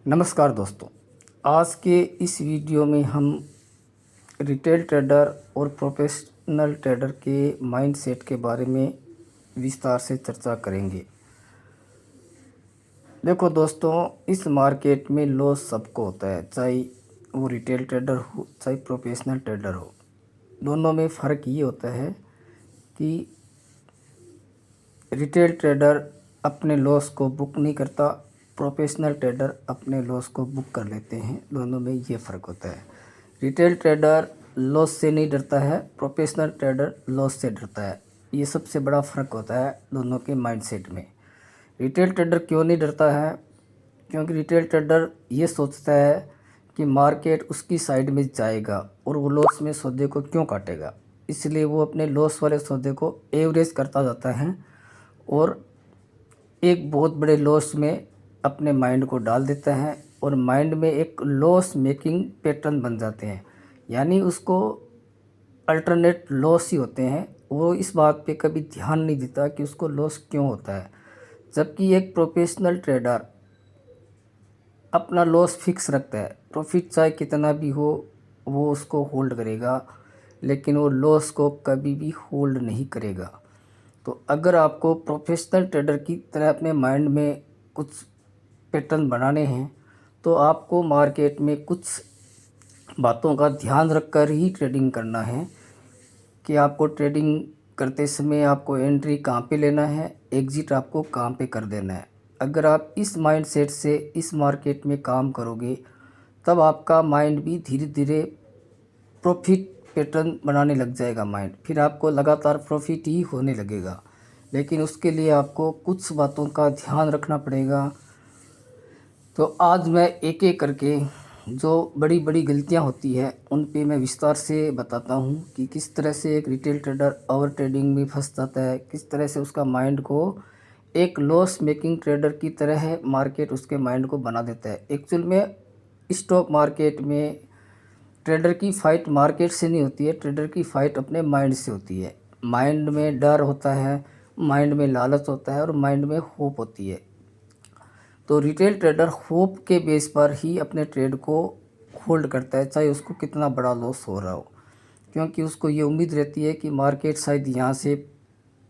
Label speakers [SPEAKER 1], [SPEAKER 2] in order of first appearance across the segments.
[SPEAKER 1] नमस्कार दोस्तों। आज के इस वीडियो में हम रिटेल ट्रेडर और प्रोफेशनल ट्रेडर के माइंडसेट के बारे में विस्तार से चर्चा करेंगे। देखो दोस्तों, इस मार्केट में लॉस सबको होता है, चाहे वो रिटेल ट्रेडर हो चाहे प्रोफेशनल ट्रेडर हो। दोनों में फ़र्क ये होता है कि रिटेल ट्रेडर अपने लॉस को बुक नहीं करता, प्रोफेशनल ट्रेडर अपने लॉस को बुक कर लेते हैं। दोनों में ये फ़र्क होता है। रिटेल ट्रेडर लॉस से नहीं डरता है, प्रोफेशनल ट्रेडर लॉस से डरता है। ये सबसे बड़ा फ़र्क होता है दोनों के माइंडसेट में। रिटेल ट्रेडर क्यों नहीं डरता है? क्योंकि रिटेल ट्रेडर ये सोचता है कि मार्केट उसकी साइड में जाएगा और वो लॉस में सौदे को क्यों काटेगा। इसलिए वो अपने लॉस वाले सौदे को एवरेज करता जाता है और एक बहुत बड़े लॉस में अपने माइंड को डाल देता है और माइंड में एक लॉस मेकिंग पैटर्न बन जाते हैं। यानी उसको अल्टरनेट लॉस ही होते हैं। वो इस बात पे कभी ध्यान नहीं देता कि उसको लॉस क्यों होता है। जबकि एक प्रोफेशनल ट्रेडर अपना लॉस फिक्स रखता है। प्रॉफिट चाहे कितना भी हो वो उसको होल्ड करेगा, लेकिन वो लॉस को कभी भी होल्ड नहीं करेगा। तो अगर आपको प्रोफेशनल ट्रेडर की तरह अपने माइंड में कुछ पैटर्न बनाने हैं तो आपको मार्केट में कुछ बातों का ध्यान रखकर ही ट्रेडिंग करना है कि आपको ट्रेडिंग करते समय आपको एंट्री कहाँ पे लेना है, एग्ज़िट आपको कहाँ पे कर देना है। अगर आप इस माइंडसेट से इस मार्केट में काम करोगे तब आपका माइंड भी धीरे धीरे प्रॉफिट पैटर्न बनाने लग जाएगा माइंड। फिर आपको लगातार प्रॉफिट ही होने लगेगा। लेकिन उसके लिए आपको कुछ बातों का ध्यान रखना पड़ेगा। तो आज मैं एक एक करके जो बड़ी बड़ी गलतियां होती है उन पे मैं विस्तार से बताता हूं कि किस तरह से एक रिटेल ट्रेडर ओवर ट्रेडिंग में फंस जाता है, किस तरह से उसका माइंड को एक लॉस मेकिंग ट्रेडर की तरह है मार्केट उसके माइंड को बना देता है। एक्चुअल में स्टॉक मार्केट में ट्रेडर की फ़ाइट मार्केट से नहीं होती है, ट्रेडर की फ़ाइट अपने माइंड से होती है। माइंड में डर होता है, माइंड में लालच होता है और माइंड में होप होती है। तो रिटेल ट्रेडर होप के बेस पर ही अपने ट्रेड को होल्ड करता है, चाहे उसको कितना बड़ा लॉस हो रहा हो। क्योंकि उसको ये उम्मीद रहती है कि मार्केट शायद यहाँ से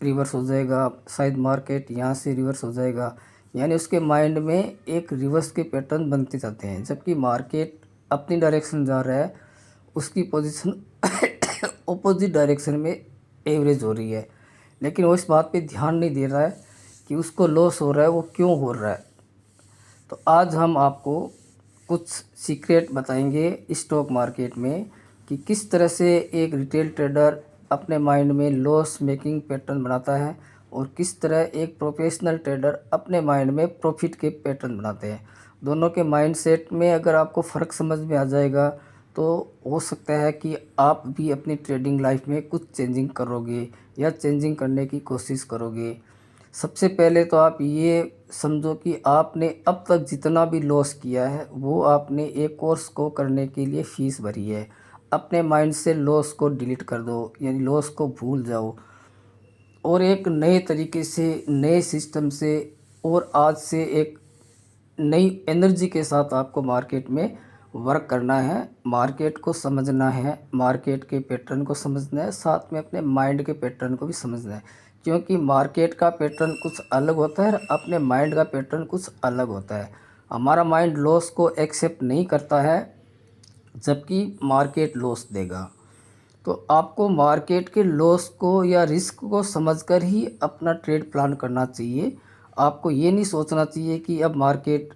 [SPEAKER 1] रिवर्स हो जाएगा, शायद मार्केट यहाँ से रिवर्स हो जाएगा। यानी उसके माइंड में एक रिवर्स के पैटर्न बनते जाते हैं। जबकि मार्केट अपनी डायरेक्शन जा रहा है, उसकी पोजीशन ऑपोजिट डायरेक्शन में एवरेज हो रही है, लेकिन वो इस बात पे ध्यान नहीं दे रहा है कि उसको लॉस हो रहा है, वो क्यों हो रहा है। तो आज हम आपको कुछ सीक्रेट बताएंगे स्टॉक मार्केट में कि किस तरह से एक रिटेल ट्रेडर अपने माइंड में लॉस मेकिंग पैटर्न बनाता है और किस तरह एक प्रोफेशनल ट्रेडर अपने माइंड में प्रॉफिट के पैटर्न बनाते हैं। दोनों के माइंडसेट में अगर आपको फ़र्क समझ में आ जाएगा तो हो सकता है कि आप भी अपनी ट्रेडिंग लाइफ में कुछ चेंजिंग करोगे या चेंजिंग करने की कोशिश करोगे। सबसे पहले तो आप ये समझो कि आपने अब तक जितना भी लॉस किया है वो आपने एक कोर्स को करने के लिए फ़ीस भरी है। अपने माइंड से लॉस को डिलीट कर दो, यानी लॉस को भूल जाओ और एक नए तरीके से, नए सिस्टम से और आज से एक नई एनर्जी के साथ आपको मार्केट में वर्क करना है। मार्केट को समझना है, मार्केट के पैटर्न को समझना है, साथ में अपने माइंड के पैटर्न को भी समझना है। क्योंकि मार्केट का पैटर्न कुछ अलग होता है और अपने माइंड का पैटर्न कुछ अलग होता है। हमारा माइंड लॉस को एक्सेप्ट नहीं करता है, जबकि मार्केट लॉस देगा। तो आपको मार्केट के लॉस को या रिस्क को समझकर ही अपना ट्रेड प्लान करना चाहिए। आपको ये नहीं सोचना चाहिए कि अब मार्केट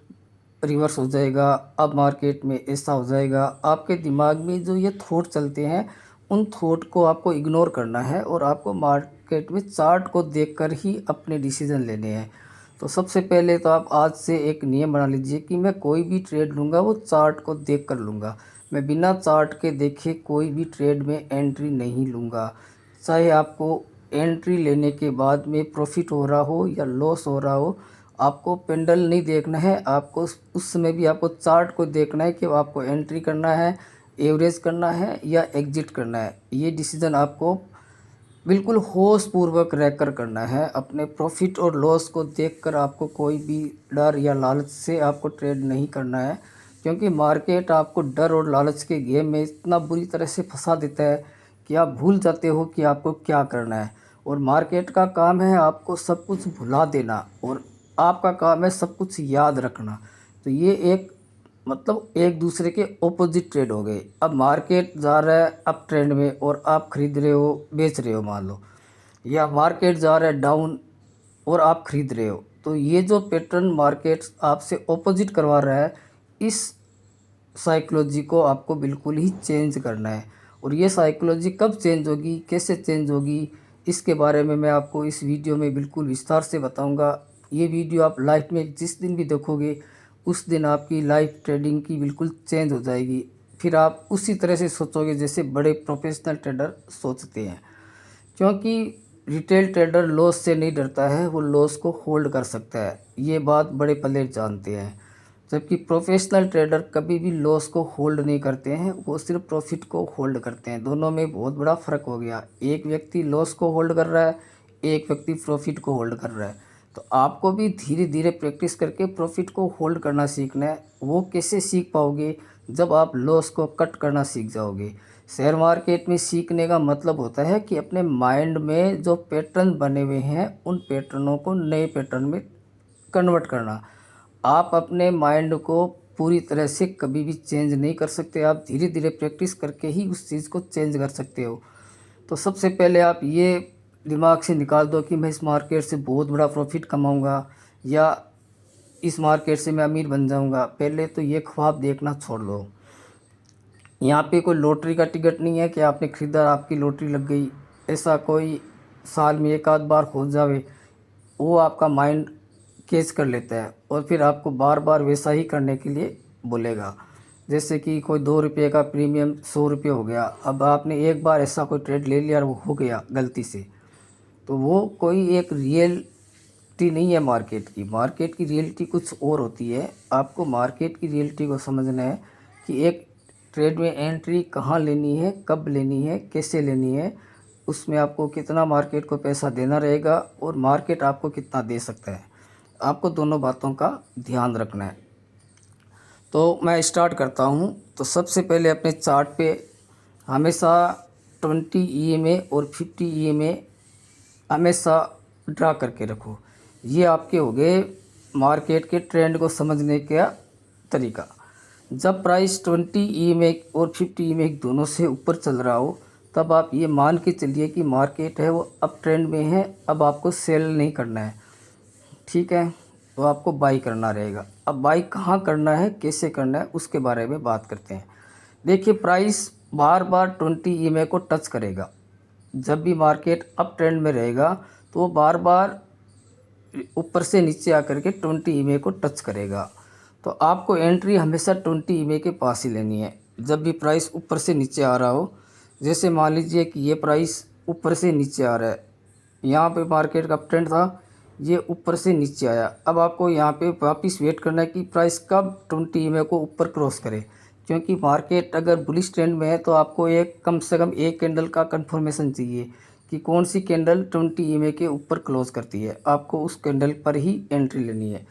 [SPEAKER 1] रिवर्स हो जाएगा, अब मार्केट में ऐसा हो जाएगा। आपके दिमाग में जो ये थॉट चलते हैं उन थॉट को आपको इग्नोर करना है और आपको मार्केट में चार्ट को देखकर ही अपने डिसीजन लेने हैं। तो सबसे पहले तो आप आज से एक नियम बना लीजिए कि मैं कोई भी ट्रेड लूँगा वो चार्ट को देख कर लूँगा। मैं बिना चार्ट के देखे कोई भी ट्रेड में एंट्री नहीं लूँगा। चाहे आपको एंट्री लेने के बाद में प्रॉफिट हो रहा हो या लॉस हो रहा हो, आपको पेंडल नहीं देखना है। आपको उस समय भी आपको चार्ट को देखना है कि आपको एंट्री करना है, एवरेज करना है या एग्जिट करना है। ये डिसीजन आपको बिल्कुल होश पूर्वक रहकर करना है। अपने प्रॉफिट और लॉस को देखकर आपको कोई भी डर या लालच से आपको ट्रेड नहीं करना है, क्योंकि मार्केट आपको डर और लालच के गेम में इतना बुरी तरह से फंसा देता है कि आप भूल जाते हो कि आपको क्या करना है। और मार्केट का काम है आपको सब कुछ भुला देना, और आपका काम है सब कुछ याद रखना। तो ये एक मतलब एक दूसरे के ऑपोजिट ट्रेड हो गए। अब मार्केट जा रहा है अप ट्रेंड में और आप खरीद रहे हो बेच रहे हो मान लो, या मार्केट जा रहा है डाउन और आप खरीद रहे हो, तो ये जो पैटर्न मार्केट आपसे ऑपोजिट करवा रहा है, इस साइकोलॉजी को आपको बिल्कुल ही चेंज करना है। और ये साइकोलॉजी कब चेंज होगी, कैसे चेंज होगी, इसके बारे में मैं आपको इस वीडियो में बिल्कुल विस्तार से बताऊंगा। ये वीडियो आप लाइफ में जिस दिन भी देखोगे उस दिन आपकी लाइफ ट्रेडिंग की बिल्कुल चेंज हो जाएगी। फिर आप उसी तरह से सोचोगे जैसे बड़े प्रोफेशनल ट्रेडर सोचते हैं, क्योंकि रिटेल ट्रेडर लॉस से नहीं डरता है, वो लॉस को होल्ड कर सकता है। ये बात बड़े प्लेयर जानते हैं। जबकि प्रोफेशनल ट्रेडर कभी भी लॉस को होल्ड नहीं करते हैं, वो सिर्फ प्रॉफिट को होल्ड करते हैं। दोनों में बहुत बड़ा फ़र्क हो गया। एक व्यक्ति लॉस को होल्ड कर रहा है, एक व्यक्ति प्रॉफिट को होल्ड कर रहा है। तो आपको भी धीरे धीरे प्रैक्टिस करके प्रॉफिट को होल्ड करना सीखना है। वो कैसे सीख पाओगे, जब आप लॉस को कट करना सीख जाओगे। शेयर मार्केट में सीखने का मतलब होता है कि अपने माइंड में जो पैटर्न बने हुए हैं उन पैटर्नों को नए पैटर्न में कन्वर्ट करना। आप अपने माइंड को पूरी तरह से कभी भी चेंज नहीं कर सकते, आप धीरे धीरे प्रैक्टिस करके ही उस चीज़ को चेंज कर सकते हो। तो सबसे पहले आप ये दिमाग से निकाल दो कि मैं इस मार्केट से बहुत बड़ा प्रॉफिट कमाऊंगा, या इस मार्केट से मैं अमीर बन जाऊंगा। पहले तो ये ख्वाब देखना छोड़ दो। यहाँ पे कोई लॉटरी का टिकट नहीं है कि आपने ख़रीदा आपकी लॉटरी लग गई। ऐसा कोई साल में एक आध बार हो जावे, वो आपका माइंड कैच कर लेता है और फिर आपको बार बार वैसा ही करने के लिए बोलेगा। जैसे कि कोई 2 रुपये का प्रीमियम 100 रुपये हो गया, अब आपने एक बार ऐसा कोई ट्रेड ले लिया और वो हो गया गलती से, तो वो कोई एक रियलिटी नहीं है मार्केट की। मार्केट की रियलिटी कुछ और होती है। आपको मार्केट की रियलिटी को समझना है कि एक ट्रेड में एंट्री कहाँ लेनी है, कब लेनी है, कैसे लेनी है, उसमें आपको कितना मार्केट को पैसा देना रहेगा और मार्केट आपको कितना दे सकता है। आपको दोनों बातों का ध्यान रखना है। तो मैं स्टार्ट करता हूँ। तो सबसे पहले अपने चार्ट पे हमेशा 20 EMA और 50 EMA हमेशा ड्रा करके रखो। ये आपके हो गए मार्केट के ट्रेंड को समझने का तरीका। जब प्राइस 20 EMA और 50 EMA दोनों से ऊपर चल रहा हो, तब आप ये मान के चलिए कि मार्केट है वो अप ट्रेंड में है। अब आपको सेल नहीं करना है, ठीक है, तो आपको बाई करना रहेगा। अब बाई कहाँ करना है, कैसे करना है, उसके बारे में बात करते हैं। देखिए, प्राइस बार बार 20 EMA को टच करेगा। जब भी मार्केट अप ट्रेंड में रहेगा तो वो बार बार ऊपर से नीचे आकर के 20 EMA को टच करेगा। तो आपको एंट्री हमेशा 20 EMA के पास ही लेनी है। जब भी प्राइस ऊपर से नीचे आ रहा हो, जैसे मान लीजिए कि ये प्राइस ऊपर से नीचे आ रहा है, यहाँ पे मार्केट का ट्रेंड था, ये ऊपर से नीचे आया। अब आपको यहाँ पे वापस वेट करना है कि प्राइस कब 20 EMA को ऊपर क्रॉस करे, क्योंकि मार्केट अगर बुलिश ट्रेंड में है तो आपको एक कम से कम एक कैंडल का कंफर्मेशन चाहिए कि कौन सी कैंडल 20 EMA के ऊपर क्लोज करती है। आपको उस कैंडल पर ही एंट्री लेनी है।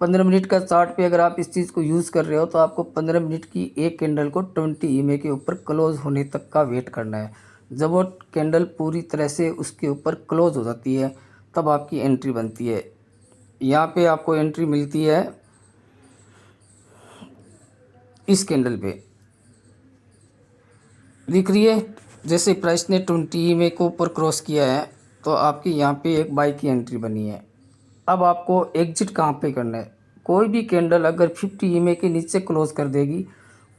[SPEAKER 1] 15 मिनट का चार्ट पे अगर आप इस चीज़ को यूज़ कर रहे हो तो आपको 15 मिनट की एक कैंडल को 20 EMA के ऊपर क्लोज होने तक का वेट करना है। जब वो कैंडल पूरी तरह से उसके ऊपर क्लोज हो जाती है तब आपकी एंट्री बनती है। यहाँ पे आपको एंट्री मिलती है इस कैंडल पे, दिख रही है। जैसे प्राइस ने 20 EMA को ऊपर क्रॉस किया है तो आपकी यहाँ पे एक बाई की एंट्री बनी है। अब आपको एग्जिट कहाँ पे करना है। कोई भी कैंडल अगर 50 EMA के नीचे क्लोज कर देगी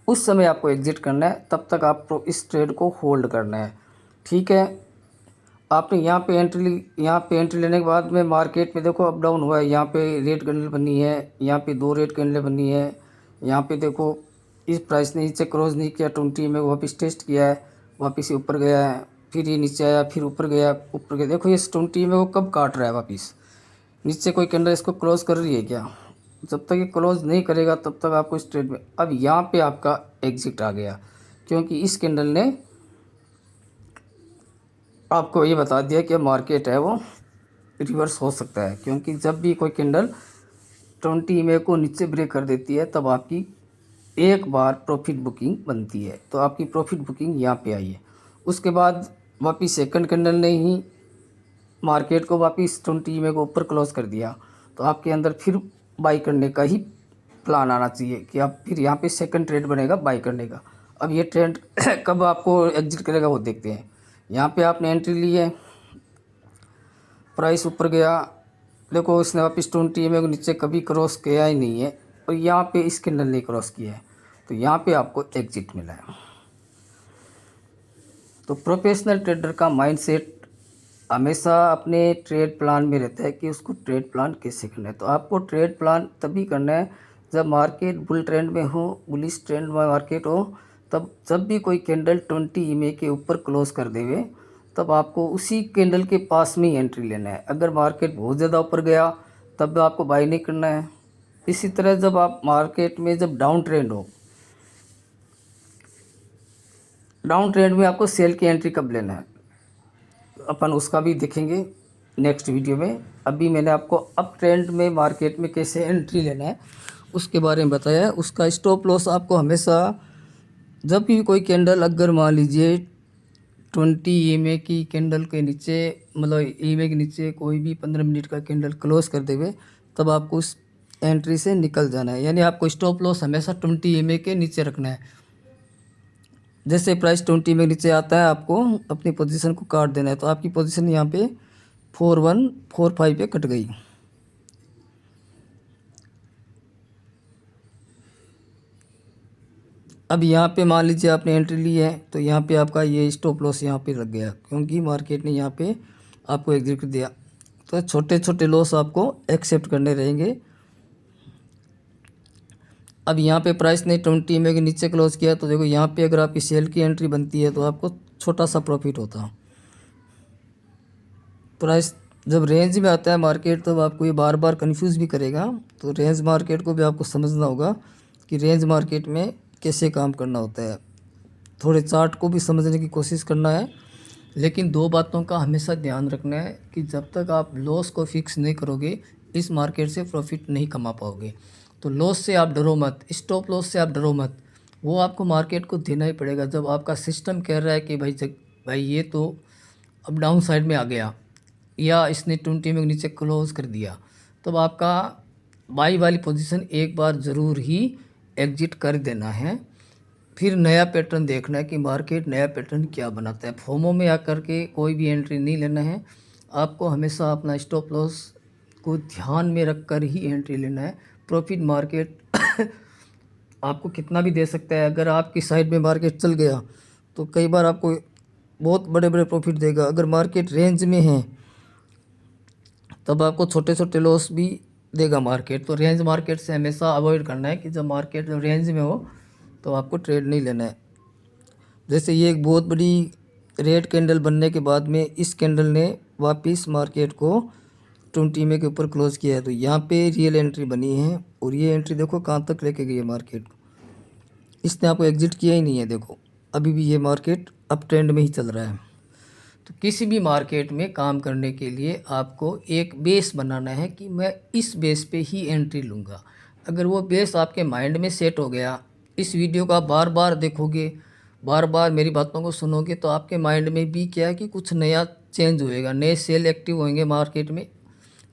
[SPEAKER 1] उस समय आपको एग्जिट करना है, तब तक आपको इस ट्रेड को होल्ड करना है, ठीक है। आपने यहाँ पे एंट्री ली, यहाँ पे एंट्री लेने के बाद में मार्केट में देखो अप डाउन हुआ है। यहाँ पे रेड कैंडल बनी है, यहाँ पे 2 रेड कैंडल बनी है। यहाँ पे देखो इस प्राइस ने नीचे क्रॉस नहीं किया, 20 में वापस टेस्ट किया है, वापस ये ऊपर गया है, फिर ये नीचे आया, फिर ऊपर गया, ऊपर गया। देखो ये 20 में वो कब काट रहा है वापस नीचे। कोई कैंडल इसको क्लोज कर रही है क्या? जब तक ये क्लोज नहीं करेगा तब तक आपको इस ट्रेड में, अब यहाँ पे आपका एग्जिट आ गया, क्योंकि इस कैंडल ने आपको ये बता दिया कि मार्केट है वो रिवर्स हो सकता है, क्योंकि जब भी कोई कैंडल 20 को नीचे ब्रेक कर देती है तब आपकी एक बार प्रॉफिट बुकिंग बनती है। तो आपकी प्रॉफिट बुकिंग यहाँ पे आई है। उसके बाद वापिस सेकंड कैंडल ने ही मार्केट को वापिस 20 को ऊपर क्लोज कर दिया, तो आपके अंदर फिर बाई करने का ही प्लान आना चाहिए कि आप फिर यहाँ पे सेकंड ट्रेड बनेगा बाई करने का। अब ये ट्रेंड कब आपको एग्जिट करेगा वो देखते हैं। यहाँ पे आपने एंट्री ली है, प्राइस ऊपर गया, देखो इसने वापस 20 को नीचे कभी क्रॉस किया ही नहीं है, और यहाँ पे इस कैंडल ने क्रॉस किया है, तो यहाँ पे आपको एग्जिट मिला है। तो प्रोफेशनल ट्रेडर का माइंडसेट हमेशा अपने ट्रेड प्लान में रहता है कि उसको ट्रेड प्लान कैसे करना है। तो आपको ट्रेड प्लान तभी करना है जब मार्केट बुल ट्रेंड में हो, बुलिश ट्रेंड में मार्केट हो, तब जब भी कोई कैंडल 20 के ऊपर क्लोज कर देवे तब आपको उसी कैंडल के पास में ही एंट्री लेना है। अगर मार्केट बहुत ज़्यादा ऊपर गया तब आपको बाई नहीं करना है। इसी तरह जब आप मार्केट में जब डाउन ट्रेंड हो, डाउन ट्रेंड में आपको सेल की एंट्री कब लेना है अपन उसका भी देखेंगे नेक्स्ट वीडियो में। अभी मैंने आपको अप ट्रेंड में मार्केट में कैसे एंट्री लेना है उसके बारे में बताया है। उसका स्टॉप लॉस आपको हमेशा जब भी कोई कैंडल अगर मान लीजिए 20 की कैंडल के नीचे, मतलब के नीचे कोई भी 15 मिनट का कैंडल क्लोज कर देवे तब आपको उस एंट्री से निकल जाना है। यानी आपको स्टॉप लॉस हमेशा 20 के नीचे रखना है। जैसे प्राइस 20 में नीचे आता है आपको अपनी पोजीशन को काट देना है। तो आपकी पोजीशन यहाँ पे 4145 पे कट गई। अब यहाँ पे मान लीजिए आपने एंट्री ली है, तो यहाँ पे आपका ये स्टॉप लॉस यहाँ पे लग गया, क्योंकि मार्केट ने यहाँ पे आपको एग्जिट कर दिया। तो छोटे छोटे लॉस आपको एक्सेप्ट करने रहेंगे। अब यहाँ पे प्राइस ने 20 के नीचे क्लोज किया, तो देखो यहाँ पे अगर आपकी सेल की एंट्री बनती है तो आपको छोटा सा प्रॉफिट होता। प्राइस जब रेंज में आता है मार्केट तब आपको ये बार बार कंफ्यूज भी करेगा। तो रेंज मार्केट को भी आपको समझना होगा कि रेंज मार्केट में कैसे काम करना होता है। थोड़े चार्ट को भी समझने की कोशिश करना है, लेकिन दो बातों का हमेशा ध्यान रखना है कि जब तक आप लॉस को फिक्स नहीं करोगे इस मार्केट से प्रॉफिट नहीं कमा पाओगे। तो लॉस से आप डरो मत, स्टॉप लॉस से आप डरो मत, वो आपको मार्केट को देना ही पड़ेगा। जब आपका सिस्टम कह रहा है कि भाई ये तो अब डाउन साइड में आ गया या इसने 20 में नीचे क्लोज कर दिया, तब आपका बाई वाली पोजीशन एक बार ज़रूर ही एग्जिट कर देना है। फिर नया पैटर्न देखना है कि मार्केट नया पैटर्न क्या बनाता है। फोमो में आकर के कोई भी एंट्री नहीं लेना है, आपको हमेशा अपना स्टॉप लॉस को ध्यान में रख कर ही एंट्री लेना है। प्रॉफिट मार्केट आपको कितना भी दे सकता है, अगर आपकी साइड में मार्केट चल गया तो कई बार आपको बहुत बड़े बड़े प्रॉफिट देगा। अगर मार्केट रेंज में है तब आपको छोटे छोटे लॉस भी देगा मार्केट। तो रेंज मार्केट से हमेशा अवॉइड करना है कि जब मार्केट रेंज में हो तो आपको ट्रेड नहीं लेना है। जैसे ये एक बहुत बड़ी रेड कैंडल बनने के बाद में इस कैंडल ने वापस मार्केट को 20 के ऊपर क्लोज किया है, तो यहाँ पे रियल एंट्री बनी है। और ये एंट्री देखो कहाँ तक लेके गई है मार्केट को, इसने आपको एग्जिट किया ही नहीं है। देखो अभी भी ये मार्केट अप ट्रेंड में ही चल रहा है। तो किसी भी मार्केट में काम करने के लिए आपको एक बेस बनाना है कि मैं इस बेस पे ही एंट्री लूँगा। अगर वो बेस आपके माइंड में सेट हो गया, इस वीडियो को आप बार बार देखोगे, बार बार मेरी बातों को सुनोगे, तो आपके माइंड में भी क्या है कि कुछ नया चेंज होएगा, नए सेल एक्टिव होंगे मार्केट में।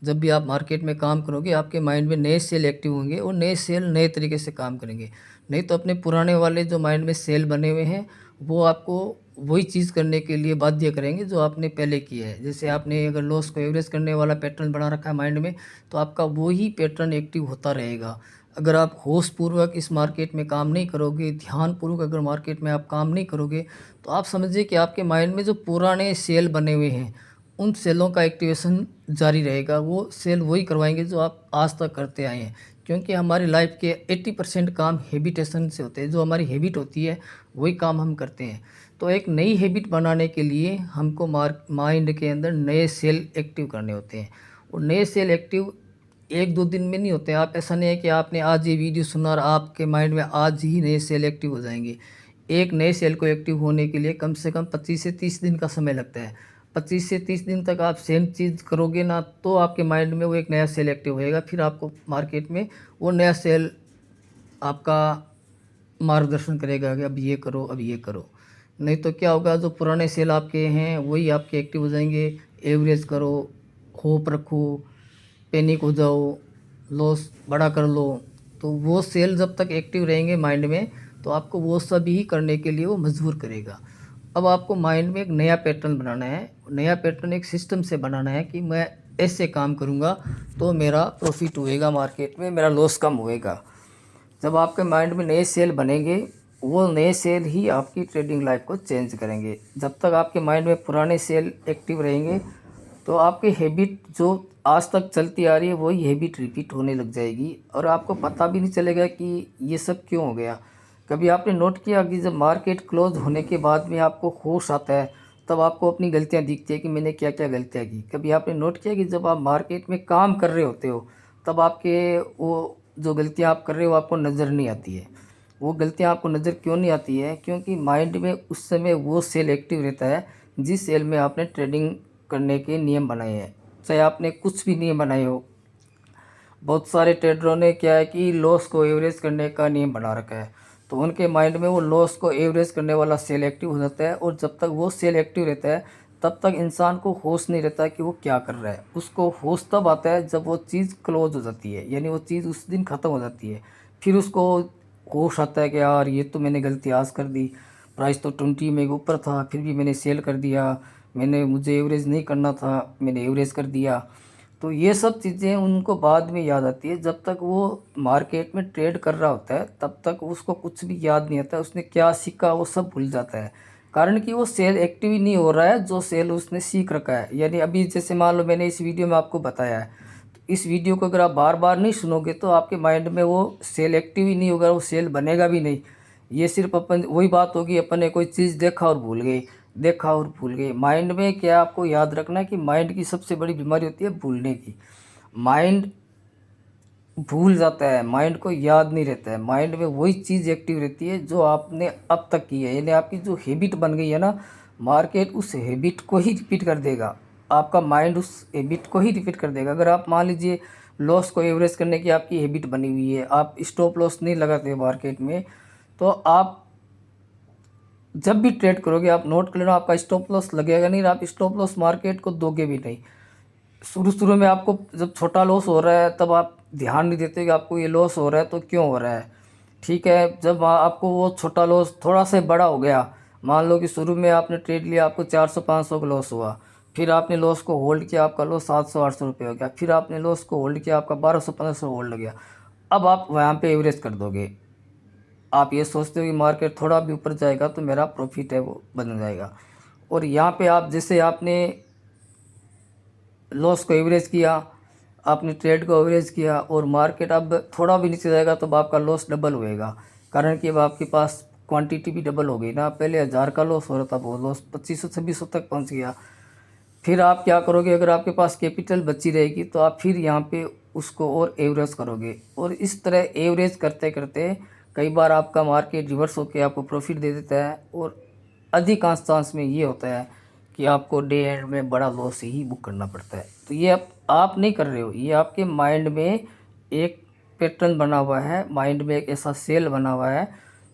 [SPEAKER 1] जब भी आप मार्केट में काम करोगे आपके माइंड में नए सेल एक्टिव होंगे और नए सेल नए तरीके से काम करेंगे। नहीं तो अपने पुराने वाले जो माइंड में सेल बने हुए हैं वो आपको वही चीज़ करने के लिए बाध्य करेंगे जो आपने पहले किया है। जैसे आपने अगर लॉस को एवरेज करने वाला पैटर्न बना रखा है माइंड में, तो आपका वही पैटर्न एक्टिव होता रहेगा। अगर आप होशपूर्वक इस मार्केट में काम नहीं करोगे, ध्यानपूर्वक अगर मार्केट में आप काम नहीं करोगे, तो आप समझिए कि आपके माइंड में जो पुराने सेल बने हुए हैं उन सेलों का एक्टिवेशन जारी रहेगा। वो सेल वही करवाएंगे जो आप आज तक करते आए हैं, क्योंकि हमारी लाइफ के 80% काम हैबिटेशन से होते हैं। जो हमारी हैबिट होती है वही काम हम करते हैं। तो एक नई हैबिट बनाने के लिए हमको माइंड के अंदर नए सेल एक्टिव करने होते हैं। और नए सेल एक्टिव एक दो दिन में नहीं होते हैं। आप ऐसा नहीं है कि आपने आज ये वीडियो सुना और आपके माइंड में आज ही नए सेल एक्टिव हो जाएंगे। एक नए सेल को एक्टिव होने के लिए कम से कम 25 से 30 दिन का समय लगता है। 25 से 30 दिन तक आप सेम चीज़ करोगे ना, तो आपके माइंड में वो एक नया सेल एक्टिव होएगा। फिर आपको मार्केट में वो नया सेल आपका मार्गदर्शन करेगा कि अब ये करो, अब ये करो। नहीं तो क्या होगा, जो पुराने सेल आपके हैं वही आपके एक्टिव हो जाएंगे। एवरेज करो, होप रखो, पैनिक हो जाओ, लॉस बड़ा कर लो, तो वो सेल जब तक एक्टिव रहेंगे माइंड में, तो आपको वो सब ही करने के लिए वो मजबूर करेगा। अब आपको माइंड में एक नया पैटर्न बनाना है। नया पैटर्न एक सिस्टम से बनाना है कि मैं ऐसे काम करूँगा तो मेरा प्रॉफिट होएगा, मार्केट में मेरा लॉस कम होएगा। जब आपके माइंड में नए सेल बनेंगे, वो नए सेल ही आपकी ट्रेडिंग लाइफ को चेंज करेंगे। जब तक आपके माइंड में पुराने सेल एक्टिव रहेंगे, तो आपकी हैबिट जो आज तक चलती आ रही है वही हैबिट रिपीट होने लग जाएगी, और आपको पता भी नहीं चलेगा कि ये सब क्यों हो गया। कभी आपने नोट किया कि जब मार्केट क्लोज होने के बाद में आपको होश आता है, तब आपको अपनी गलतियां दिखती है कि मैंने क्या क्या गलतियां की। कभी आपने नोट किया कि जब आप मार्केट में काम कर रहे होते हो, तब आपके वो जो गलतियां आप कर रहे हो आपको नज़र नहीं आती है। वो गलतियां आपको नज़र क्यों नहीं आती है? क्योंकि माइंड में उस समय वो सेल एक्टिव रहता है जिस सेल में आपने ट्रेडिंग करने के नियम बनाए हैं। चाहे आपने कुछ भी नियम बनाए हो, बहुत सारे ट्रेडरों ने क्या है कि लॉस को एवरेज करने का नियम बना रखा है, तो उनके माइंड में वो लॉस को एवरेज करने वाला सेल एक्टिव हो जाता है। और जब तक वो सेल एक्टिव रहता है, तब तक इंसान को होश नहीं रहता कि वो क्या कर रहा है। उसको होश तब आता है जब वो चीज़ क्लोज हो जाती है, यानी वो चीज़ उस दिन ख़त्म हो जाती है। फिर उसको होश आता है कि यार ये तो मैंने गलती आज कर दी, प्राइस तो 20 में ऊपर था फिर भी मैंने सेल कर दिया, मुझे एवरेज नहीं करना था, मैंने एवरेज कर दिया। तो ये सब चीज़ें उनको बाद में याद आती है। जब तक वो मार्केट में ट्रेड कर रहा होता है तब तक उसको कुछ भी याद नहीं आता, उसने क्या सीखा वो सब भूल जाता है। कारण कि वो सेल एक्टिव ही नहीं हो रहा है जो सेल उसने सीख रखा है। यानी अभी जैसे मान लो मैंने इस वीडियो में आपको बताया है, तो इस वीडियो को अगर आप बार बार नहीं सुनोगे तो आपके माइंड में वो सेल एक्टिव ही नहीं होगा, वो सेल बनेगा भी नहीं। ये सिर्फ अपन वही बात होगी, अपन ने कोई चीज़ देखा और भूल गए, देखा और भूल गए। माइंड में क्या आपको याद रखना है कि माइंड की सबसे बड़ी बीमारी होती है भूलने की। माइंड भूल जाता है, माइंड को याद नहीं रहता है। माइंड में वही चीज़ एक्टिव रहती है जो आपने अब तक की है, यानी आपकी जो हैबिट बन गई है ना, मार्केट उस हैबिट को ही रिपीट कर देगा। आपका माइंड उस हैबिट को ही रिपीट कर देगा। अगर आप मान लीजिए लॉस को एवरेज करने की आपकी हैबिट बनी हुई है, आप स्टॉप लॉस नहीं लगाते मार्केट में, तो आप जब भी ट्रेड करोगे आप नोट कर लेना, आपका स्टॉप लॉस लगेगा नहीं, आप स्टॉप लॉस मार्केट को दोगे भी नहीं। शुरू शुरू में आपको जब छोटा लॉस हो रहा है तब आप ध्यान नहीं देते कि आपको ये लॉस हो रहा है तो क्यों हो रहा है। ठीक है, जब आपको वो छोटा लॉस थोड़ा सा बड़ा हो गया, मान लो कि शुरू में आपने ट्रेड लिया, आपको 400-500 का लॉस हुआ, फिर आपने लॉस को होल्ड किया, आपका लॉस 700-800 रुपये हो गया, फिर आपने लॉस को होल्ड किया, आपका 1200-1500 होल्ड हो गया। अब आप वहाँ पे एवरेज कर दोगे। आप ये सोचते हो कि मार्केट थोड़ा भी ऊपर जाएगा तो मेरा प्रॉफिट है वो बन जाएगा। और यहाँ पे आप जैसे आपने लॉस को एवरेज किया, आपने ट्रेड को एवरेज किया, और मार्केट अब थोड़ा भी नीचे जाएगा तो आपका लॉस डबल होएगा। कारण कि अब आपके पास क्वांटिटी भी डबल हो गई ना। पहले 1000 का लॉस हो रहा था, वो लॉस 2500-2600 तक पहुंच गया। फिर आप क्या करोगे, अगर आपके पास कैपिटल बची रहेगी तो आप फिर यहाँ पे उसको और एवरेज करोगे, और इस तरह एवरेज करते करते कई बार आपका मार्केट रिवर्स होकर आपको प्रॉफिट दे देता है। और अधिकांश चांस में ये होता है कि आपको डे एंड में बड़ा लॉस ही बुक करना पड़ता है। तो ये आप नहीं कर रहे हो, ये आपके माइंड में एक पैटर्न बना हुआ है, माइंड में एक ऐसा सेल बना हुआ है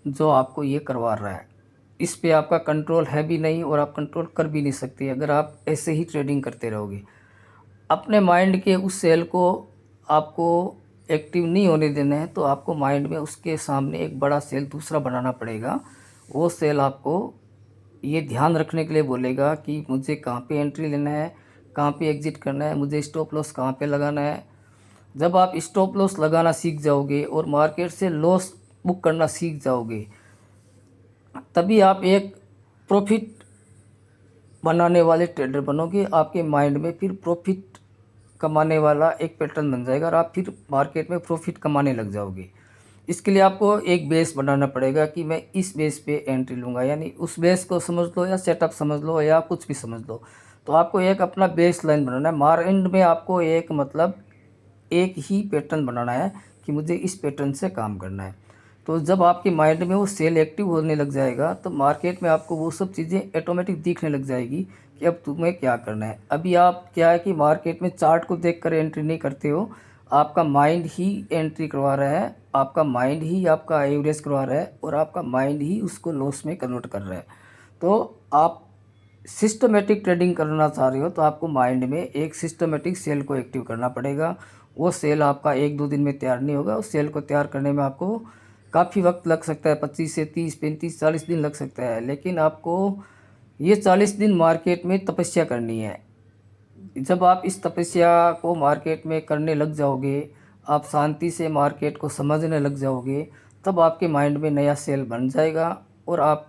[SPEAKER 1] जो आपको ये करवा रहा है। इस पे आपका कंट्रोल है भी नहीं और आप कंट्रोल कर भी नहीं सकते अगर आप ऐसे ही ट्रेडिंग करते रहोगे। अपने माइंड के उस सेल को आपको एक्टिव नहीं होने देना है, तो आपको माइंड में उसके सामने एक बड़ा सेल दूसरा बनाना पड़ेगा। वो सेल आपको ये ध्यान रखने के लिए बोलेगा कि मुझे कहाँ पे एंट्री लेना है, कहाँ पे एग्जिट करना है, मुझे स्टॉप लॉस कहाँ पे लगाना है। जब आप स्टॉप लॉस लगाना सीख जाओगे और मार्केट से लॉस बुक करना सीख जाओगे, तभी आप एक प्रॉफिट बनाने वाले ट्रेडर बनोगे। आपके माइंड में फिर प्रॉफिट कमाने वाला एक पैटर्न बन जाएगा और आप फिर मार्केट में प्रॉफिट कमाने लग जाओगे। इसके लिए आपको एक बेस बनाना पड़ेगा कि मैं इस बेस पे एंट्री लूँगा, यानी उस बेस को समझ लो या सेटअप समझ लो या कुछ भी समझ लो। तो आपको एक अपना बेस लाइन बनाना है। माइंड में आपको एक मतलब एक ही पैटर्न बनाना है कि मुझे इस पैटर्न से काम करना है। तो जब आपके माइंड में वो सेल एक्टिव होने लग जाएगा तो मार्केट में आपको वो सब चीज़ें ऑटोमेटिक दिखने लग जाएगी कि अब तुम्हें क्या करना है। अभी आप क्या है कि मार्केट में चार्ट को देखकर एंट्री नहीं करते हो, आपका माइंड ही एंट्री करवा रहा है, आपका माइंड ही आपका एवरेज करवा रहा है और आपका माइंड ही उसको लॉस में कन्वर्ट कर रहा है। तो आप सिस्टमेटिक ट्रेडिंग करना चाह रहे हो तो आपको माइंड में एक सिस्टमेटिक सेल को एक्टिव करना पड़ेगा। वो सेल आपका 1-2 दिन में तैयार नहीं होगा। उस सेल को तैयार करने में आपको काफ़ी वक्त लग सकता है, 25 से 30, 35, 40 दिन लग सकता है। लेकिन आपको ये 40 दिन मार्केट में तपस्या करनी है। जब आप इस तपस्या को मार्केट में करने लग जाओगे, आप शांति से मार्केट को समझने लग जाओगे, तब आपके माइंड में नया सेल बन जाएगा और आप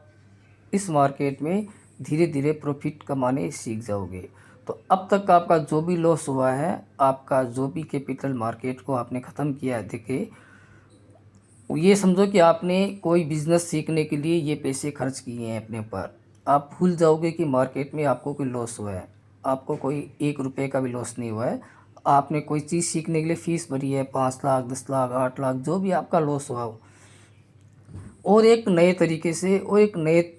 [SPEAKER 1] इस मार्केट में धीरे धीरे प्रॉफिट कमाने सीख जाओगे। तो अब तक आपका जो भी लॉस हुआ है, आपका जो भी कैपिटल मार्केट को आपने ख़त्म किया है, देखिए ये समझो कि आपने कोई बिज़नेस सीखने के लिए ये पैसे खर्च किए हैं अपने ऊपर। आप भूल जाओगे कि मार्केट में आपको कोई लॉस हुआ है। आपको कोई 1 रुपये का भी लॉस नहीं हुआ है। आपने कोई चीज़ सीखने के लिए फ़ीस भरी है 5 लाख, 10 लाख, 8 लाख, जो भी आपका लॉस हुआ हो, और एक नए तरीके से और एक नए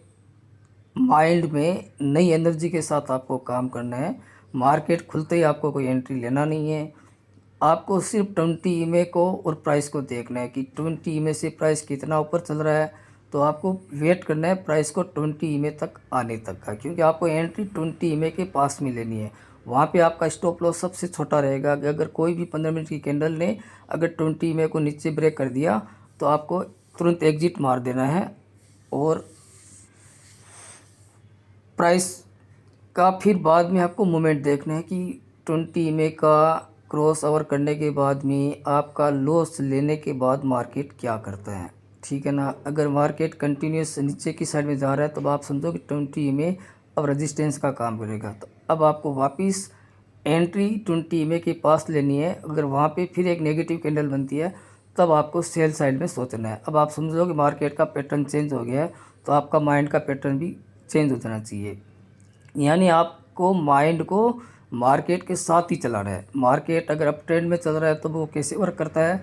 [SPEAKER 1] माइंड में नई एनर्जी के साथ आपको काम करना है। मार्केट खुलते ही आपको कोई एंट्री लेना नहीं है। आपको सिर्फ 20 ईमे को और प्राइस को देखना है कि 20 ईमे से प्राइस कितना ऊपर चल रहा है। तो आपको वेट करना है प्राइस को 20 ईमे तक आने तक का, क्योंकि आपको एंट्री 20 ईमे के पास में लेनी है। वहाँ पे आपका स्टॉप लॉस सबसे छोटा रहेगा कि अगर कोई भी 15 मिनट की कैंडल ने अगर 20 ईमे को नीचे ब्रेक कर दिया तो आपको तुरंत एग्जिट मार देना है और प्राइस का फिर बाद में आपको मूवमेंट देखना है कि 20 ईमे का क्रॉस ओवर करने के बाद में आपका लॉस लेने के बाद मार्केट क्या करता है। ठीक है ना। अगर मार्केट कंटिन्यूस नीचे की साइड में जा रहा है तो आप समझो कि 20 ईमे अब रेजिस्टेंस का काम करेगा। तो अब आपको वापस एंट्री 20 ईमे के पास लेनी है। अगर वहाँ पे फिर एक नेगेटिव कैंडल बनती है तब आपको सेल साइड में सोचना है। अब आप समझो कि मार्केट का पैटर्न चेंज हो गया है तो आपका माइंड का पैटर्न भी चेंज हो जाना चाहिए। यानी आपको माइंड को मार्केट के साथ ही चलाना है। मार्केट अगर अप ट्रेंड में चल रहा है तो वो कैसे वर्क करता है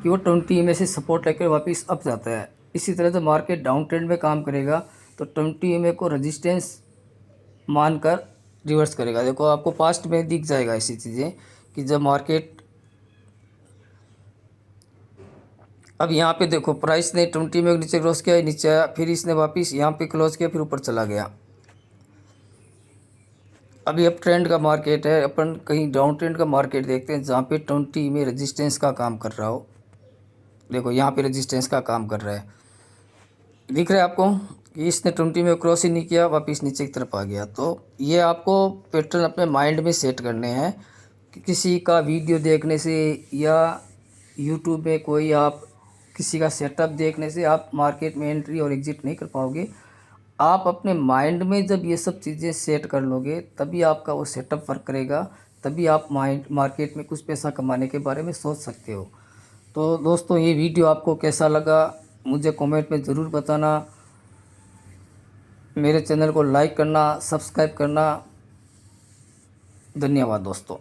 [SPEAKER 1] कि वो 20 में से सपोर्ट लेकर वापस अप जाता है। इसी तरह से मार्केट डाउन ट्रेंड में काम करेगा तो 20 में को रेजिस्टेंस मानकर रिवर्स करेगा। देखो आपको पास्ट में दिख जाएगा ऐसी चीज़ें कि जब मार्केट अब यहाँ पे देखो प्राइस ने 20 में नीचे क्रॉस किया, नीचे आया, फिर इसने वापस यहाँ पे क्लोज किया, फिर ऊपर चला गया। अभी अप ट्रेंड का मार्केट है, अपन कहीं डाउन ट्रेंड का मार्केट देखते हैं जहाँ पे 20 में रेजिस्टेंस का काम कर रहा हो। देखो यहाँ पे रेजिस्टेंस का काम कर रहा है, दिख रहा है आपको कि इसने 20 में क्रॉस ही नहीं किया, वापस नीचे की तरफ आ गया। तो ये आपको पैटर्न अपने माइंड में सेट करने हैं कि किसी का वीडियो देखने से या यूट्यूब में कोई आप किसी का सेटअप देखने से आप मार्केट में एंट्री और एग्जिट नहीं कर पाओगे। आप अपने माइंड में जब ये सब चीज़ें सेट कर लोगे तभी आपका वो सेटअप वर्क करेगा, तभी आप मार्केट में कुछ पैसा कमाने के बारे में सोच सकते हो। तो दोस्तों ये वीडियो आपको कैसा लगा मुझे कमेंट में ज़रूर बताना। मेरे चैनल को लाइक करना, सब्सक्राइब करना। धन्यवाद दोस्तों।